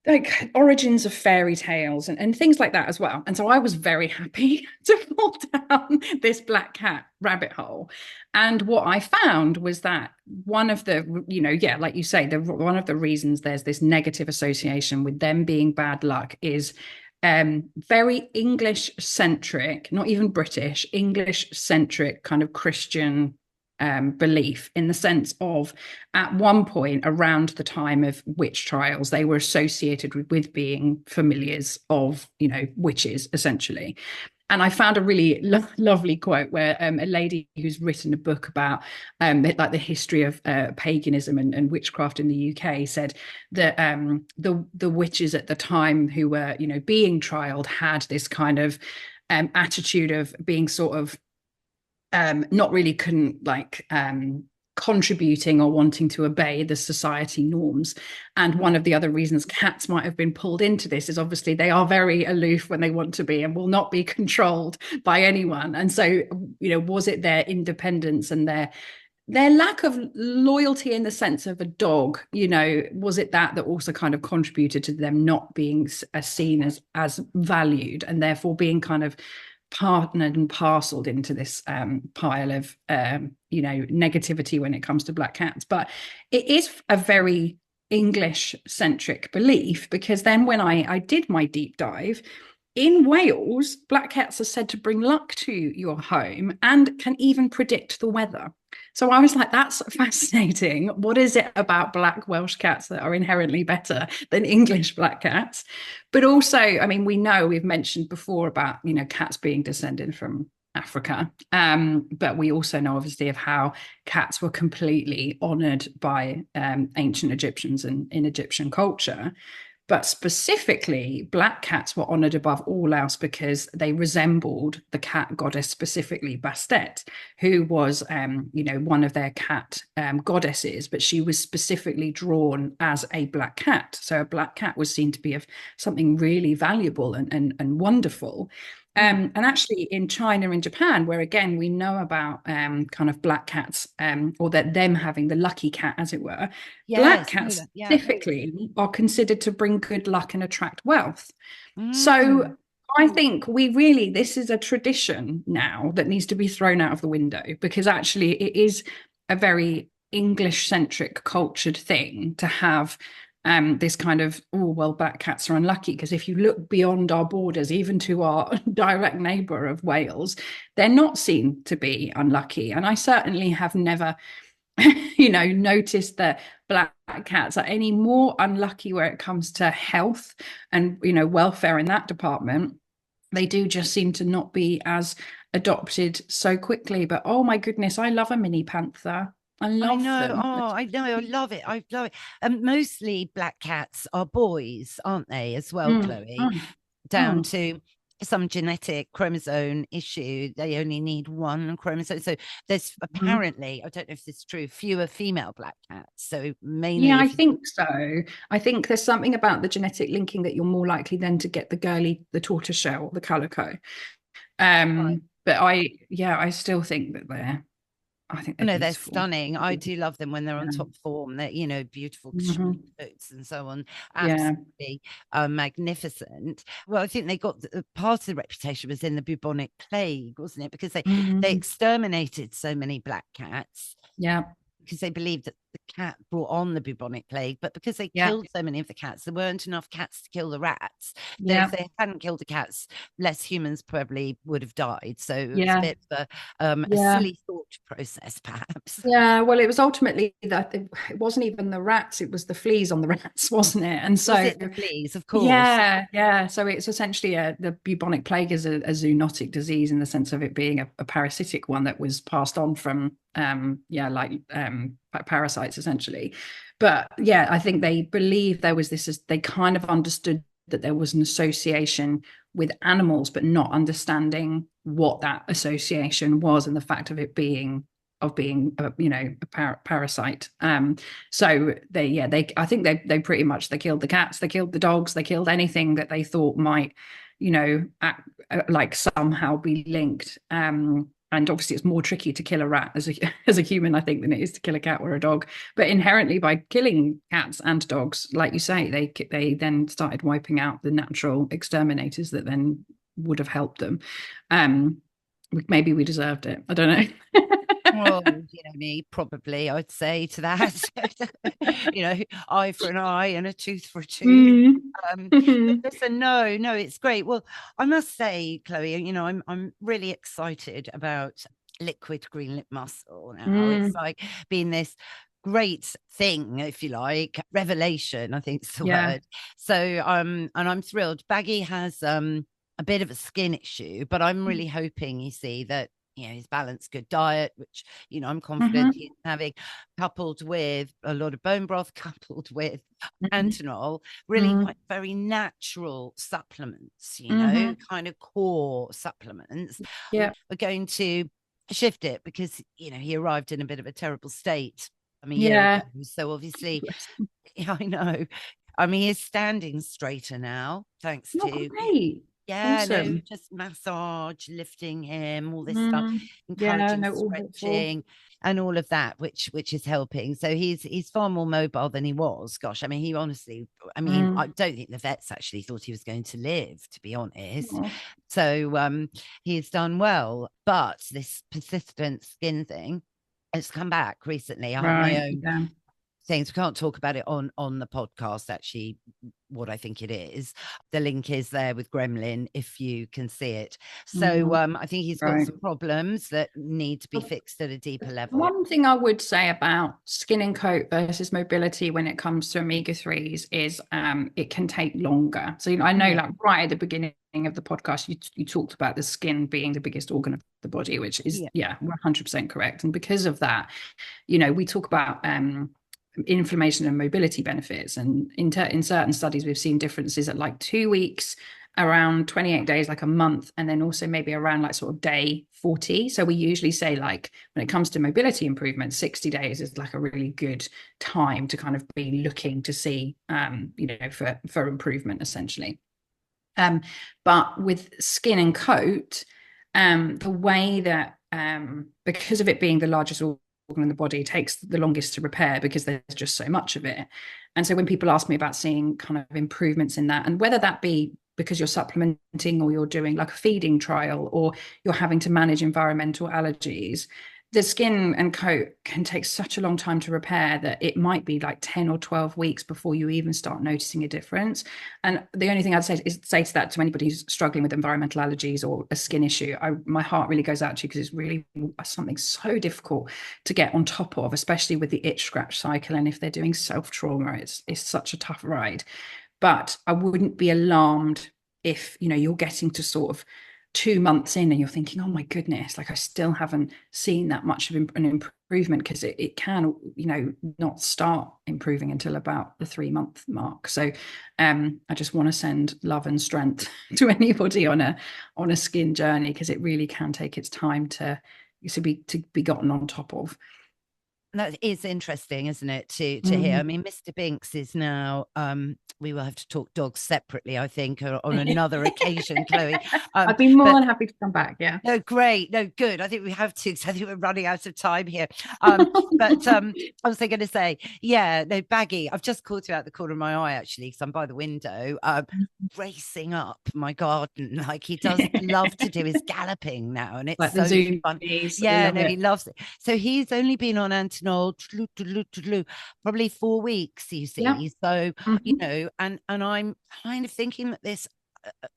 like origins of fairy tales and things like that as well. And so I was very happy to fall down this black cat rabbit hole. And what I found was that one of the, you know, like you say, one of the reasons there's this negative association with them being bad luck is very English centric, not even British, English centric kind of Christian belief, in the sense of, at one point around the time of witch trials, they were associated with being familiars of, you know, witches essentially. And I found a really lovely quote where a lady who's written a book about like the history of paganism and witchcraft in the UK said that the witches at the time who were, you know, being trialed had this kind of attitude of being sort of not really contributing or wanting to obey the society norms. And one of the other reasons cats might have been pulled into this is obviously they are very aloof when they want to be and will not be controlled by anyone. And so, you know, was it their independence and their lack of loyalty in the sense of a dog, you know, was it that also kind of contributed to them not being seen as valued, and therefore being kind of partnered and parceled into this pile of you know, negativity when it comes to black cats? But it is a very English centric belief, because then when I did my deep dive, in Wales, black cats are said to bring luck to your home and can even predict the weather. So I was like, that's fascinating. What is it about black Welsh cats that are inherently better than English black cats? But also, I mean, we've mentioned before about, you know, cats being descended from Africa. But we also know obviously of how cats were completely honored by ancient Egyptians and in Egyptian culture. But specifically, black cats were honored above all else because they resembled the cat goddess, specifically Bastet, who was, you know, one of their cat goddesses, but she was specifically drawn as a black cat. So a black cat was seen to be of something really valuable and wonderful. And actually in China and Japan, where again we know about kind of black cats, or that them having the lucky cat, as it were, black Yes, cats specifically are considered to bring good luck and attract wealth. So I think this is a tradition now that needs to be thrown out of the window, because actually it is a very English-centric cultured thing to have this kind of, oh, well, black cats are unlucky. Because if you look beyond our borders, even to our direct neighbour of Wales, they're not seen to be unlucky. And I certainly have never, noticed that black cats are any more unlucky where it comes to health and, welfare in that department. They do just seem to not be as adopted so quickly. But oh my goodness, I love a mini panther. I love them. Oh, I know. I love it. I love it. And mostly black cats are boys, aren't they, as well, Chloe? Down to some genetic chromosome issue. They only need one chromosome. So there's apparently, I don't know if this is true, fewer female black cats. So mainly. Yeah, I think so. I think there's something about the genetic linking that you're more likely then to get the tortoiseshell or the calico. But I still think that I think they're beautiful. Stunning. I do love them when they're on top form. They're, beautiful coats and so on. Absolutely magnificent. Well, I think they got part of the reputation was in the bubonic plague, wasn't it? Because they exterminated so many black cats. Yeah. Because they believed that the cat brought on the bubonic plague, but because they killed so many of the cats, there weren't enough cats to kill the rats. If they hadn't killed the cats, less humans probably would have died. So it was a bit of a silly thought process, perhaps. Yeah, well, it was ultimately that it wasn't even the rats, it was the fleas on the rats, wasn't it? And so the fleas, of course. Yeah. So it's essentially the bubonic plague is a zoonotic disease in the sense of it being a parasitic one that was passed on from parasites essentially. But I think they believe there was they kind of understood that there was an association with animals, but not understanding what that association was and the fact of it being a parasite. So I think they pretty much, they killed the cats, they killed the dogs, they killed anything that they thought might like somehow be linked. And obviously it's more tricky to kill a rat as a human, I think, than it is to kill a cat or a dog. But inherently, by killing cats and dogs, like you say, they then started wiping out the natural exterminators that then would have helped them. Maybe we deserved it. I don't know. Well, me, probably, I'd say to that. Eye for an eye and a tooth for a tooth. Listen, no, it's great. Well, I must say, Chloe, I'm really excited about liquid green lipped mussel now. It's like being this great thing, if you like, revelation, I think is the word. So and I'm thrilled. Baggy has a bit of a skin issue, but I'm really hoping, you see, that his balanced good diet, which I'm confident he's having, coupled with a lot of bone broth, coupled with Antinol, really quite very natural supplements, kind of core supplements. We're going to shift it because he arrived in a bit of a terrible state a year ago. So obviously I know, he's standing straighter now, thanks to great. Awesome. Just massage, lifting him, all this stuff, encouraging stretching and all of that, which is helping. So he's far more mobile than he was. Gosh, he honestly, I don't think the vets actually thought he was going to live, to be honest. So he's done well, but this persistent skin thing has come back recently. I have my own things. We can't talk about it on the podcast, actually, what I think it is. The link is there with Gremlin if you can see it. So I think he's got some problems that need to be fixed at a deeper level. One thing I would say about skin and coat versus mobility when it comes to omega-3s is it can take longer. So I know like right at the beginning of the podcast you talked about the skin being the biggest organ of the body, which is 100% correct. And because of that, we talk about inflammation and mobility benefits, and in certain studies we've seen differences at like 2 weeks, around 28 days, like a month, and then also maybe around like sort of day 40. So we usually say, like, when it comes to mobility improvement, 60 days is like a really good time to kind of be looking to see for improvement essentially. But with skin and coat, the way that because of it being the largest organ in the body, it takes the longest to repair because there's just so much of it. And so when people ask me about seeing kind of improvements in that, and whether that be because you're supplementing or you're doing like a feeding trial or you're having to manage environmental allergies, the skin and coat can take such a long time to repair that it might be like 10 or 12 weeks before you even start noticing a difference. And the only thing I'd say is say to that to anybody who's struggling with environmental allergies or a skin issue, my heart really goes out to you, because it's really something so difficult to get on top of, especially with the itch scratch cycle. And if they're doing self-trauma, it's such a tough ride. But I wouldn't be alarmed if, you're getting to sort of 2 months in and you're thinking, oh my goodness, like I still haven't seen that much of an improvement, because it can, not start improving until about the 3-month mark. So I just want to send love and strength to anybody on a skin journey, because it really can take its time to be gotten on top of. That is interesting, isn't it, to hear? I mean, Mr. Binks is now, we will have to talk dogs separately, I think, on another occasion, Chloe. I'd be more than happy to come back. Yeah. No, great. No, good. I think we have to, because I think we're running out of time here. But I was going to say, yeah, no, Baggy, I've just caught you out the corner of my eye, actually, because I'm by the window, racing up my garden. Like, he does love to do his galloping now, and it's like so fun. Yeah, no, he loves it. So he's only been on Antinol probably 4 weeks, you see. Yeah. So, and I'm kind of thinking that this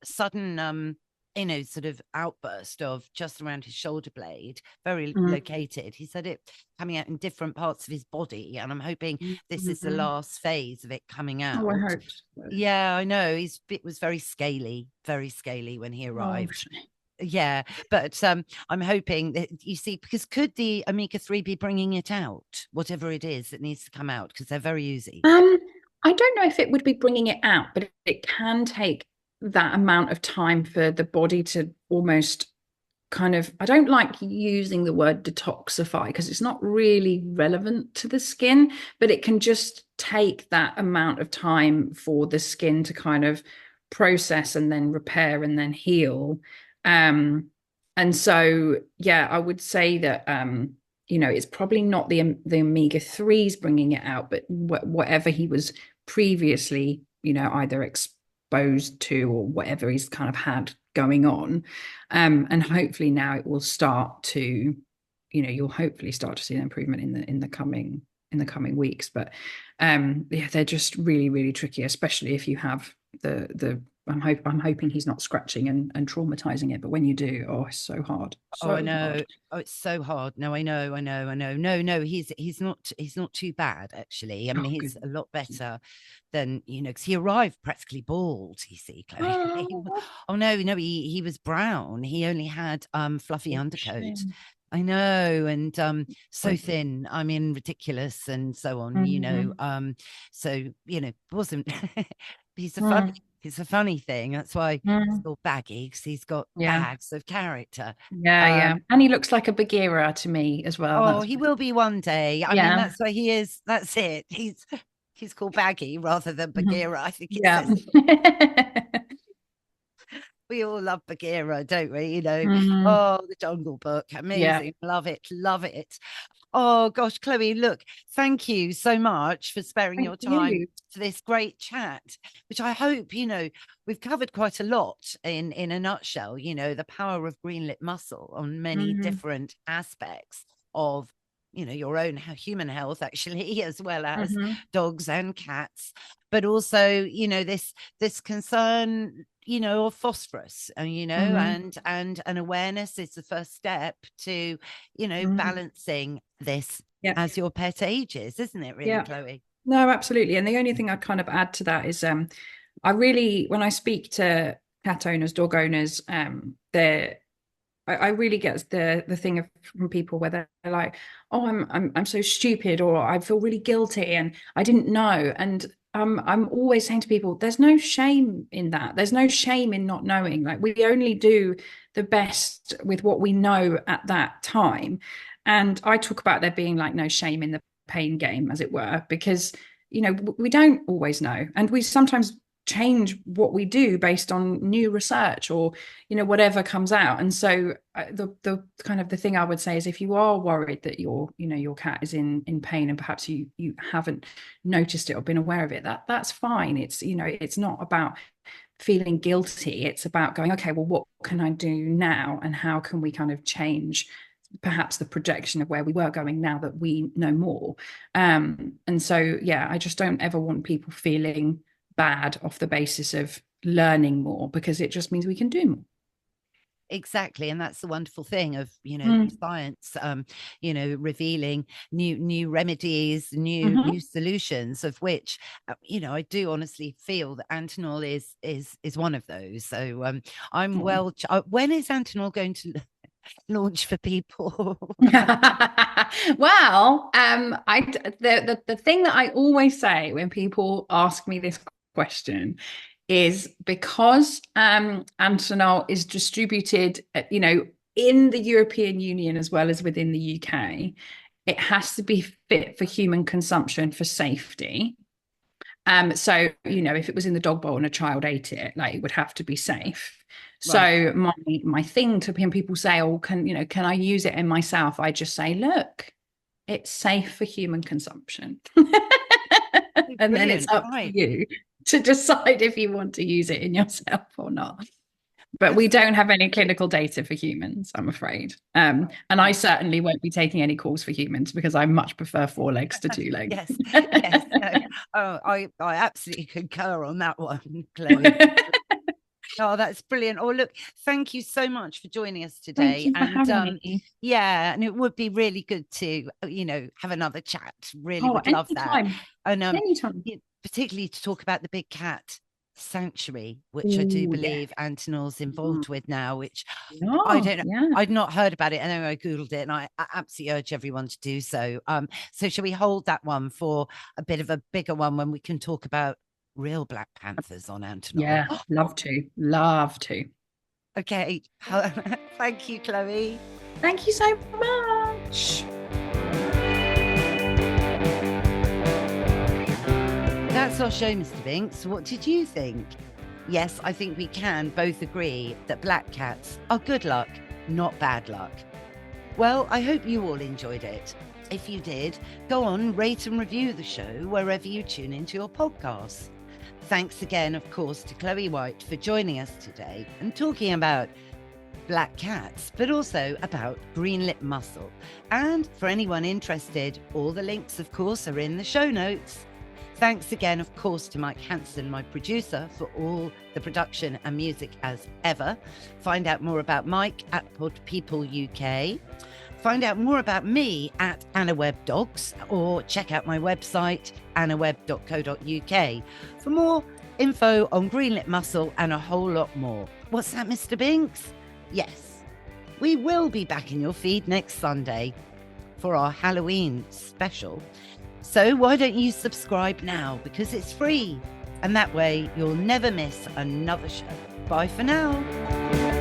sudden sort of outburst of just around his shoulder blade, very located. He said it coming out in different parts of his body, and I'm hoping this is the last phase of it coming out. Oh, I hope so. Yeah, I know. It was very scaly when he arrived. Oh, yeah, but I'm hoping that, you see, because could the omega-3 be bringing it out, whatever it is that needs to come out, because they're very easy? I don't know if it would be bringing it out, but it can take that amount of time for the body to almost kind of, I don't like using the word detoxify because it's not really relevant to the skin, but it can just take that amount of time for the skin to kind of process and then repair and then heal. And so, yeah, I would say that, it's probably not the omega-3s bringing it out, but whatever he was previously, either exposed to or whatever he's kind of had going on. And hopefully now it will start to, you'll hopefully start to see an improvement in the coming weeks. But yeah, they're just really, really tricky, especially if you have I'm hoping he's not scratching and traumatizing it, but when you do, it's so hard. I know. Hard. Oh, it's so hard. No, I know. No, he's not too bad, actually. I mean, he's a lot better than, because he arrived practically bald, you see, Chloe. Oh no, he was brown. He only had fluffy undercoat. Shame. I know, and so thin, I mean, ridiculous, and so on, so, wasn't, it's a funny thing. That's why he's called Baggy, because he's got bags of character. Yeah. And he looks like a Bagheera to me as well. Oh, he will be one day. I mean, that's why he is. That's it. He's called Baggy rather than Bagheera. I think we all love Bagheera, don't we? Oh, the Jungle Book, amazing. Love it. Oh gosh, Chloe, look, thank you so much for sparing your time for this great chat, which I hope, we've covered quite a lot in a nutshell, the power of Green Lipped Mussel on many different aspects of, your own human health, actually, as well as dogs and cats, but also, this concern, of phosphorus, and an awareness is the first step to, balancing this as your pet ages, isn't it, really, Chloe? No, absolutely. And the only thing I'd kind of add to that is I really, when I speak to cat owners, dog owners, I really get the thing from people where they're like, oh, I'm so stupid, or I feel really guilty and I didn't know. And I'm always saying to people, there's no shame in that. There's no shame in not knowing. Like, we only do the best with what we know at that time. And I talk about there being like no shame in the pain game, as it were, because, we don't always know. And we sometimes change what we do based on new research or, you know, whatever comes out. And so the kind of the thing I would say is, if you are worried that your cat is in pain, and perhaps you haven't noticed it or been aware of it, that's fine. It's, you know, it's not about feeling guilty. It's about going, okay, well, what can I do now, and how can we kind of change perhaps the projection of where we were going now that we know more. And so, yeah, I just don't ever want people feeling bad off the basis of learning more, because it just means we can do more. Exactly. And that's the wonderful thing of, you know, science, you know, revealing new remedies, new solutions, of which, you know, I do honestly feel that Antinol is one of those. So I'm when is Antinol going to launch for people? Well, the thing that I always say when people ask me this question is, because Antinol is distributed, you know, in the European Union as well as within the UK, it has to be fit for human consumption for safety. So, you know, if it was in the dog bowl and a child ate it, like, it would have to be safe. Right. So my thing to people say, oh, can I use it in myself? I just say, look, it's safe for human consumption. And then it's up to you to decide if you want to use it in yourself or not. But we don't have any clinical data for humans, I'm afraid. And I certainly won't be taking any calls for humans, because I much prefer 4 legs to 2 legs. Yes. No. Oh, I absolutely concur on that one, Chloe. Oh, that's brilliant. Oh, look, thank you so much for joining us today. Thank you for having me. Yeah, and it would be really good to, you know, have another chat. Really would love that. And anytime. Particularly to talk about the big cat sanctuary, which I do believe Antinol's involved with now, which I don't know. Yeah. I'd not heard about it, and then I googled it, and I absolutely urge everyone to do so. So shall we hold that one for a bit of a bigger one when we can talk about real Black Panthers on Antinol? Yeah, love to. Okay. Thank you, Chloe. Thank you so much. That's our show, Mr. Binks. What did you think? Yes, I think we can both agree that black cats are good luck, not bad luck. Well, I hope you all enjoyed it. If you did, go on, rate and review the show wherever you tune into your podcasts. Thanks again, of course, to Chloe White for joining us today and talking about black cats, but also about Green Lipped Mussel. And for anyone interested, all the links, of course, are in the show notes. Thanks again, of course, to Mike Hanson, my producer, for all the production and music as ever. Find out more about Mike at Pod People UK. Find out more about me at Anna Webb Dogs, or check out my website, annawebb.co.uk, for more info on Green Lipped Mussel and a whole lot more. What's that, Mr. Binks? Yes, we will be back in your feed next Sunday for our Halloween special. So why don't you subscribe now, because it's free, and that way you'll never miss another show. Bye for now.